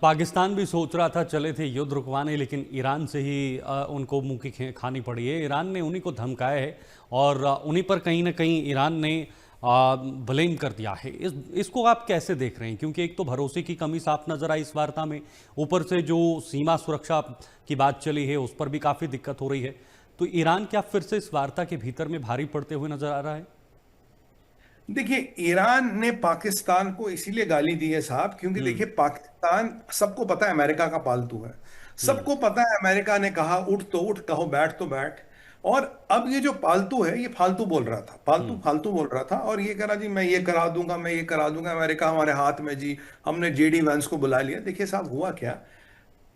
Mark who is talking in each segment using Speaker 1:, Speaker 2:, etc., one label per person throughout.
Speaker 1: पाकिस्तान भी सोच रहा था चले थे युद्ध रुकवाने, लेकिन ईरान से ही उनको मुंह की खानी पड़ी है। ईरान ने उन्हीं को धमकाया है और उन्हीं पर कहीं ना कहीं ईरान ने ब्लेम कर दिया है। इसको आप कैसे देख रहे हैं? क्योंकि एक तो भरोसे की कमी साफ नजर आई इस वार्ता में, ऊपर से जो सीमा सुरक्षा की बात चली है उस पर भी काफ़ी दिक्कत हो रही है। तो ईरान क्या फिर से इस वार्ता के भीतर में भारी पड़ते हुए नजर आ रहा है?
Speaker 2: देखिए, ईरान ने पाकिस्तान को इसीलिए गाली दी है साहब, क्योंकि
Speaker 1: हम्म।
Speaker 2: देखिए पाकिस्तान सबको पता है अमेरिका का पालतू है।
Speaker 1: हम्म।
Speaker 2: सबको पता है अमेरिका ने कहा उठ तो उठ, कहो बैठ तो बैठ। और अब ये जो पालतू है ये फालतू बोल रहा था, फालतू
Speaker 1: हम्म।
Speaker 2: फालतू बोल रहा था, और ये कह रहा जी मैं ये करा दूंगा, मैं ये करा दूंगा, अमेरिका हमारे हाथ में जी। हमने जेडी वैंस को बुला लिया। देखिए साहब, हुआ क्या,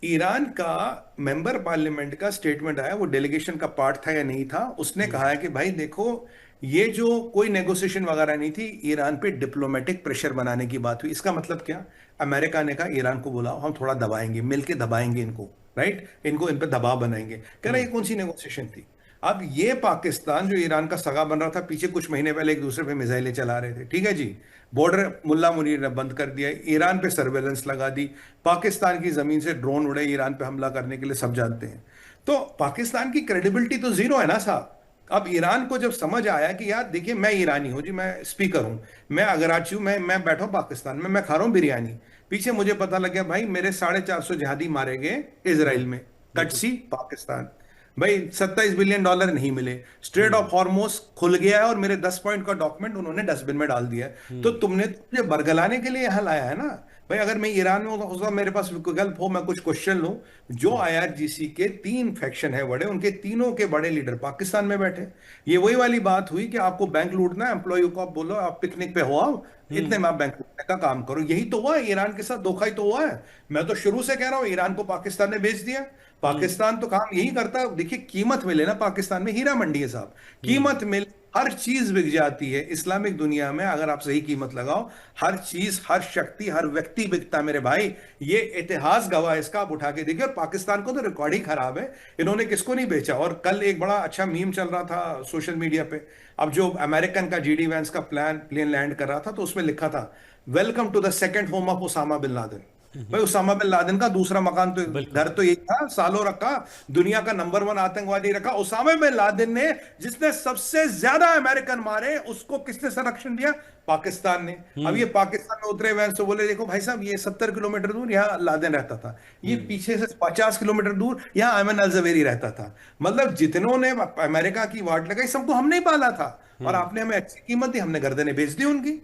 Speaker 2: ईरान का मेंबर पार्लियामेंट का स्टेटमेंट आया, वो डेलीगेशन का पार्ट था या नहीं था। उसने
Speaker 1: हम्म।
Speaker 2: कहा है कि भाई देखो, ये जो कोई नेगोशिएशन वगैरह नहीं थी, ईरान पे डिप्लोमेटिक प्रेशर बनाने की बात हुई। इसका मतलब क्या, अमेरिका ने कहा ईरान को बुलाओ, हम थोड़ा दबाएंगे, मिलके दबाएंगे इनको, राइट, इनको इन पे दबाव बनाएंगे। कह रहा ये
Speaker 1: हम्म।
Speaker 2: कौन सी नेगोशिएशन थी। अब ये पाकिस्तान जो ईरान का सगा बन रहा था, पीछे कुछ महीने पहले एक दूसरे पे मिसाइलें चला रहे थे, ठीक है जी। बॉर्डर मुल्ला मुनीर ने बंद कर दिया, ईरान पे सर्वेलेंस लगा दी, पाकिस्तान की जमीन से ड्रोन उड़े ईरान पे हमला करने के लिए, सब जानते हैं। तो पाकिस्तान की क्रेडिबिलिटी तो जीरो है ना साहब। अब ईरान को जब समझ आया कि यार देखिए, मैं ईरानी हूं जी, मैं स्पीकर हूं, मैं अगराची हूं, मैं बैठा हूं पाकिस्तान में, मैं खा रहा हूं बिरयानी, पीछे मुझे पता लग गया भाई मेरे 450 जिहादी मारे गए इसराइल में,
Speaker 1: बिल्कुल।
Speaker 2: कटसी पाकिस्तान, भाई $27 बिलियन नहीं मिले, स्ट्रेट
Speaker 1: हम्म।
Speaker 2: ऑफ हॉर्मोस खुल गया है और मेरे 10 पॉइंट का डॉक्यूमेंट उन्होंने डस्टबिन में डाल दिया है। तो
Speaker 1: हम्म।
Speaker 2: तुमने तो मुझे बरगलाने के लिए यहाँ लाया है ना। भाई अगर मैं ईरान में होता, मेरे पास विकल्प हो, मैं कुछ क्वेश्चन लूं। जो
Speaker 1: हम्म।
Speaker 2: आईआरजीसी के 3 फैक्शन है बड़े, उनके तीनों के बड़े लीडर पाकिस्तान में बैठे। ये वही वाली बात हुई कि आपको बैंक लूटना है, एम्प्लॉय को आप बोलो आप पिकनिक पे हो आओ, इतने
Speaker 1: हम्म।
Speaker 2: में आप बैंक लूटने का काम करो। यही तो हुआ है ईरान के साथ, धोखा ही तो हुआ है। मैं तो शुरू से कह रहा हूं, ईरान को पाकिस्तान ने बेच दिया।
Speaker 1: हम्म।
Speaker 2: पाकिस्तान तो काम यही करता है, देखिए कीमत मिले ना, पाकिस्तान में हीरा मंडी है साहब,
Speaker 1: हम्म।
Speaker 2: कीमत मिले, हर चीज बिक जाती है इस्लामिक दुनिया में अगर आप सही कीमत लगाओ। हर चीज, हर शक्ति, हर व्यक्ति बिकता है मेरे भाई। ये इतिहास गवाह है इसका, आप उठा के देखिए। और पाकिस्तान को तो रिकॉर्ड ही खराब है, इन्होंने किसको नहीं बेचा। और कल एक बड़ा अच्छा मीम चल रहा था सोशल मीडिया पे। अब जो अमेरिकन का जीडी वैंस का प्लेन लैंड कर रहा था, तो उसमें लिखा था, welcome to the second home of Osama bin Laden. भाई उसामा बिन लादेन का दूसरा मकान तो,
Speaker 1: बिल्कुल।
Speaker 2: घर तो यही था, सालों रखा, दुनिया का नंबर 1 आतंकवादी रखा उसामा बिन लादेन ने, जिसने सबसे ज्यादा अमेरिकन मारे, उसको किसने संरक्षण दिया, पाकिस्तान ने। अब ये
Speaker 1: हम्म।
Speaker 2: पाकिस्तान में उतरे वैन से बोले देखो भाई साहब, ये 70 किलोमीटर दूर यहाँ लादेन रहता था, ये
Speaker 1: हम्म।
Speaker 2: पीछे से 50 किलोमीटर दूर यहाँ अयमन अल जवेरी रहता था। मतलब जितनों ने अमेरिका की वाट लगाई, सबको हमने ही पाला था, और
Speaker 1: हम्म।
Speaker 2: आपने हमें अच्छी कीमत दी, हमने गर्दनें बेच दी उनकी।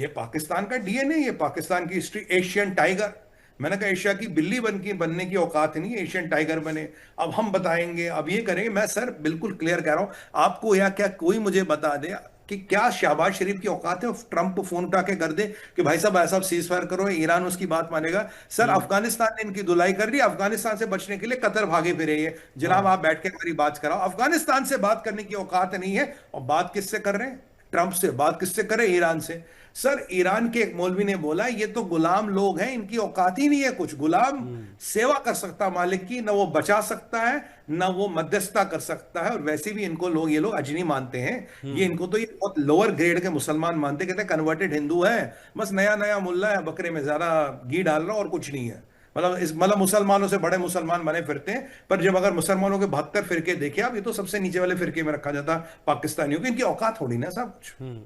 Speaker 2: ये पाकिस्तान का डीएनए, ये पाकिस्तान की हिस्ट्री। एशियन टाइगर, मैंने कहा एशिया की बिल्ली बनने की औकात नहीं है, एशियन टाइगर बने। अब हम बताएंगे, अब ये करेंगे। मैं सर बिल्कुल क्लियर कह रहा हूं आपको, या क्या कोई मुझे बता दे कि क्या शहबाज शरीफ की औकात है ट्रंप फोन उठा के कर दे कि भाई साहब ऐसा सीज फायर करो, ईरान उसकी बात मानेगा। सर
Speaker 1: हम्म।
Speaker 2: अफगानिस्तान ने इनकी धुलाई कर दी, अफगानिस्तान से बचने के लिए कतर भागे फिरे ये। जनाब
Speaker 1: हाँ।
Speaker 2: आप बैठ के हमारी बात कराओ, अफगानिस्तान से बात करने की औकात नहीं है। और बात किससे कर रहे हैं, ट्रंप से। बात किससे करें, ईरान से। सर ईरान के एक मौलवी ने बोला ये तो गुलाम लोग हैं, इनकी औकात ही नहीं है कुछ। गुलाम
Speaker 1: हम्म।
Speaker 2: सेवा कर सकता मालिक की, ना वो बचा सकता है, ना वो मध्यस्थता कर सकता है। और वैसे भी इनको लोग, ये लोग अजनी मानते हैं। ये
Speaker 1: हम्म।
Speaker 2: इनको तो ये बहुत लोअर ग्रेड के मुसलमान मानते हैं, कहते हैं कन्वर्टेड हिंदू है, बस नया नया मुल्ला है, बकरे में ज्यादा घी डाल रहा और कुछ नहीं है। मतलब मुसलमानों से बड़े मुसलमान बने फिरते हैं। पर जब अगर मुसलमानों के 72 फिरके देखे आप, ये तो सबसे नीचे वाले फिरके में रखा जाता पाकिस्तानियों की। इनकी औकात थोड़ी ना सब कुछ।
Speaker 1: हम्म।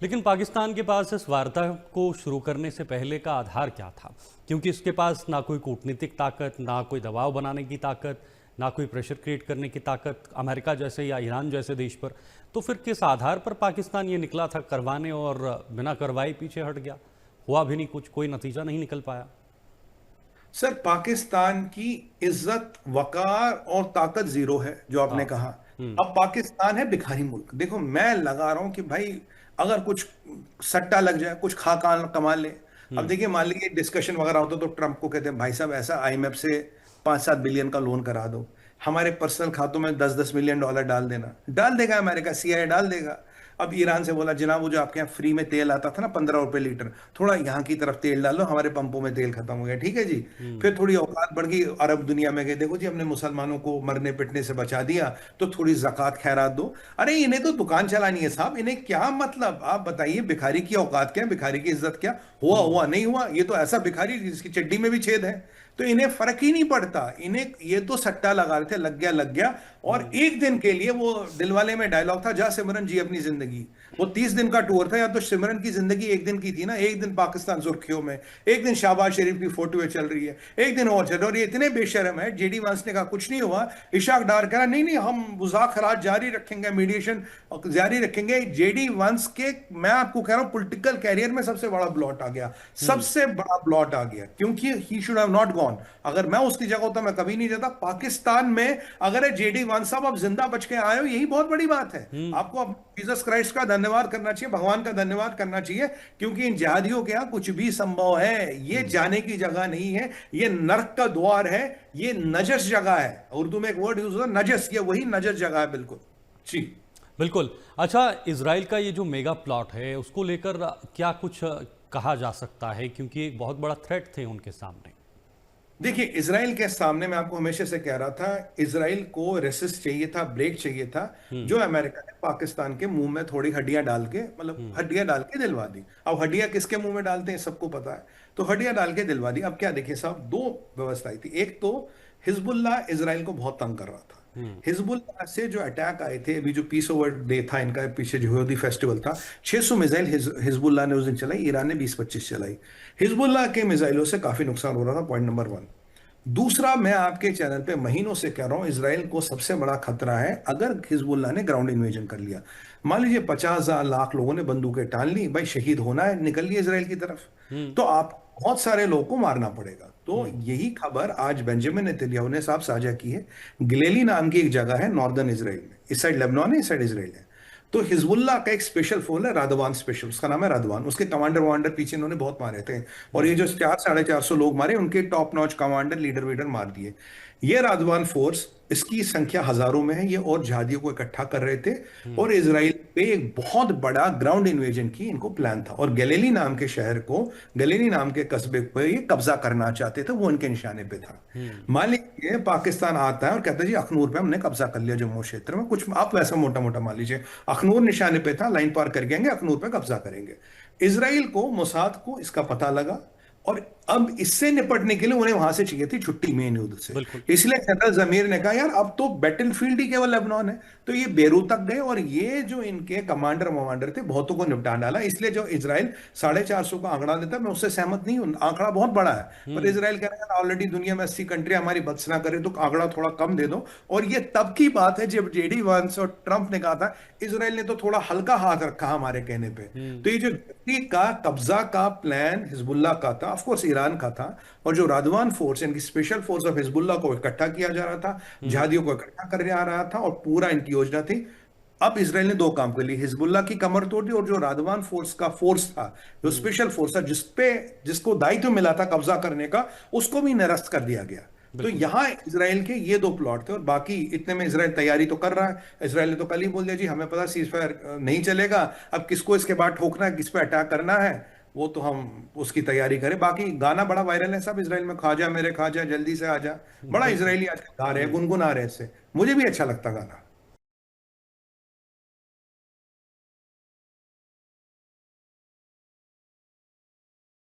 Speaker 1: लेकिन पाकिस्तान के पास इस वार्ता को शुरू करने से पहले का आधार क्या था? क्योंकि इसके पास ना कोई कूटनीतिक ताकत, ना कोई दबाव बनाने की ताकत, ना कोई प्रेशर क्रिएट करने की ताकत अमेरिका जैसे या ईरान जैसे देश पर। तो फिर किस आधार पर पाकिस्तान ये निकला था करवाने और बिना करवाए पीछे हट गया? हुआ भी नहीं कुछ, कोई नतीजा नहीं निकल पाया।
Speaker 2: सर पाकिस्तान की इज्जत, वकार और ताकत जीरो है, जो आपने
Speaker 1: हाँ।
Speaker 2: कहा।
Speaker 1: हम्म।
Speaker 2: अब पाकिस्तान है भिखारी मुल्क। देखो मैं लगा रहा हूं कि भाई अगर कुछ सट्टा लग जाए, कुछ खा कमा ले। अब
Speaker 1: हम्म।
Speaker 2: देखिए, मान लीजिए डिस्कशन वगैरह होता तो ट्रंप को कहते हैं भाई साहब ऐसा आईएमएफ से 5-7 बिलियन का लोन करा दो, हमारे पर्सनल खातों में $10-10 मिलियन डाल देना। डाल देगा अमेरिका, सीआईए डाल देगा। अब ईरान से बोला जनाब वो जो आपके यहाँ फ्री में तेल आता था ना 15 रुपए लीटर, थोड़ा यहाँ की तरफ तेल डालो, हमारे पंपों में तेल खत्म हो गया, ठीक है जी। फिर थोड़ी औकात बढ़ गई, अरब दुनिया में गए, देखो जी हमने मुसलमानों को मरने पिटने से बचा दिया, तो थोड़ी ज़कात खैरात दो। अरे इन्हें तो दुकान चलानी है साहब, इन्हें क्या मतलब, आप बताइए भिखारी की औकात क्या, भिखारी की इज्जत क्या, हुआ हुआ नहीं हुआ, ये तो ऐसा भिखारी जिसकी चड्डी में भी छेद है। तो इन्हें फर्क ही नहीं पड़ता, इन्हें ये तो सट्टा लगा रहे थे, लग गया लग गया। और एक दिन के लिए, वो दिलवाले में डायलॉग था, जा सिमरन जी अपनी जिंदगी, वो 30 दिन का टूर था, या तो सिमरन की जिंदगी एक दिन की थी ना, एक दिन पाकिस्तान सुर्खियों में, एक दिन शहबाज शरीफ की फोटो चल रही है, एक दिन और चल रहा है, और ये इतने बेशरम है। जेडी वांस ने कहा कुछ नहीं हुआ, इशाक डार कह रहा नहीं नहीं हम मुज़ाकरात जारी रखेंगे, मीडिएशन जारी रखेंगे। जेडी वांस के, मैं आपको कह रहा हूं, पॉलिटिकल कैरियर में सबसे बड़ा ब्लॉट आ गया, सबसे बड़ा ब्लॉट आ गया, क्योंकि he should have not gone. अगर मैं उसकी जगह होता मैं कभी नहीं जाता पाकिस्तान में। अगर जेडी वांस साहब आप जिंदा बच के आए हो, यही बहुत बड़ी बात है। आपको जीसस क्राइस्ट का धन्यवाद करना चाहिए, भगवान का धन्यवाद करना चाहिए, क्योंकि इन जिहादियों के यहां कुछ भी संभव है, ये जाने की जगह नहीं है, ये नर्क का द्वार है, ये नजस जगह है। उर्दू में एक वर्ड यूज होता है नजस, ये वही नजस जगह है, बिल्कुल जी।
Speaker 1: बिल्कुल। अच्छा, इजराइल का ये जो मेगा प्लॉट है उसको लेकर क्या कुछ कहा जा सकता है, क्योंकि एक बहुत बड़ा थ्रेट थे उनके सामने।
Speaker 2: देखिए, इसराइल के सामने मैं आपको हमेशा से कह रहा था, इसराइल को रेसिस्ट चाहिए था, ब्रेक चाहिए था, जो अमेरिका ने पाकिस्तान के मुंह में थोड़ी हड्डियां डाल के, मतलब हड्डियां डाल के दिलवा दी। अब हड्डियां किसके मुंह में डालते हैं सबको पता है, तो हड्डियां डाल के दिलवा दी। अब क्या देखिए साहब, दो व्यवस्थाएं थी। एक तो हिजबुल्लाह इसराइल को बहुत तंग कर रहा था। हिजबुल्लाह से जो अटैक आए थे, अभी जो पीस ओवर डे था इनका, पीछे जो यहूदी फेस्टिवल था, 600 मिसाइल हिजबुल्लाह ने उस दिन चलाई, ईरान ने 20-25 चलाई। हिजबुल्लाह के मिसाइलों से काफी नुकसान हो रहा था, पॉइंट नंबर 1। दूसरा, मैं आपके चैनल पे महीनों से कह रहा हूं, इसराइल को सबसे बड़ा खतरा है अगर हिजबुल्लाह ने ग्राउंड इन्वेजन कर लिया। मान लीजिए 50,000 लाख लोगों ने बंदूकें टान ली, भाई शहीद होना है, निकल लिए इसराइल की तरफ, तो आप बहुत सारे लोगों को मारना पड़ेगा। तो यही खबर आज बेंजामिन नेतन्याहू ने साहब साझा की है। गिलेली नाम की एक जगह है नॉर्दर्न इसराइल में, इस साइड लेबनान है, इस साइड इसराइल है। तो हिजबुल्लाह का एक स्पेशल फोर्स है रादवान स्पेशल, उसका नाम है रादवान, उसके कमांडर वमांडर पीछे इन्होंने बहुत मारे थे, और ये जो 400-450 लोग मारे, उनके top notch commander leader weeder मार दिए। ये रादवान फोर्स, इसकी संख्या हजारों में है ये, और जिहादियों को इकट्ठा कर रहे थे, और इसराइल पे एक बहुत बड़ा ग्राउंड इन्वेजन की इनको प्लान था, और गलीली नाम के शहर को, गलीली नाम के कस्बे पे ये कब्जा करना चाहते थे, वो इनके निशाने पे था। मान लीजिए पाकिस्तान आता है और कहता है जी अखनूर पे हमने कब्जा कर लिया, जम्मू क्षेत्र में, कुछ आप वैसा मोटा मोटा मान लीजिए अखनूर निशाने पे था, लाइन पार कर गएंगे, अखनूर पे कब्जा करेंगे। इसराइल को, मोसाद को इसका पता लगा, और अब इससे निपटने के लिए उन्हें वहां से चाहिए थी छुट्टी मेन युद्ध से। इसलिए जनरल जमीर ने कहा यार अब तो बैटलफील्ड ही केवल लेबनान है, तो ये बेरूत तक गए, और ये जो इनके कमांडर वमांडर थे बहुतों को निपटा डाला। इसलिए जो इसराइल 450 का आंकड़ा देता, मैं उससे सहमत नहीं हूं, आंकड़ा बहुत बड़ा है, पर इसराइल कह रहा है ऑलरेडी दुनिया में 80 कंट्री हमारी बदस ना करे, तो आंकड़ा थोड़ा कम दे दो। और ये तब की बात है जब जेडी वांस और ट्रंप ने कहा था, इसराइल ने तो थोड़ा हल्का हाथ रखा हमारे कहने पे। तो ये जो का कब्जा का प्लान हिजबुल्लाह का था, ऑफ कोर्स ईरान का था, और जो रादवान फोर्स, इनकी स्पेशल फोर्स ऑफ हिजबुल्लाह को इकट्ठा किया जा रहा था, जिहादियों को इकट्ठा कर जा रहा था, और पूरा इनकी योजना थी। अब इसराइल ने दो काम कर लिए, हिजबुल्लाह की कमर तोड़ दी, और जो रादवान फोर्स का फोर्स था, जो स्पेशल फोर्स था, जिसको दायित्व मिला था कब्जा करने का, उसको भी निरस्त कर दिया गया। तो यहां इसराइल के ये दो प्लॉट थे, और बाकी इतने में इसराइल तैयारी तो कर रहा है। इसराइल ने तो कल ही बोल दिया जी हमें पता सीज फायर नहीं चलेगा, अब किसको इसके बाद ठोकना है, किस पे अटैक करना है, वो तो हम उसकी तैयारी करें। बाकी गाना बड़ा वायरल है सब इसराइल में, खाजा मेरे खाजा जल्दी से आजा, बड़ा इसराइली आज गा रहे हैं, गुनगुना रहे हैं इससे, मुझे भी अच्छा लगता गाना।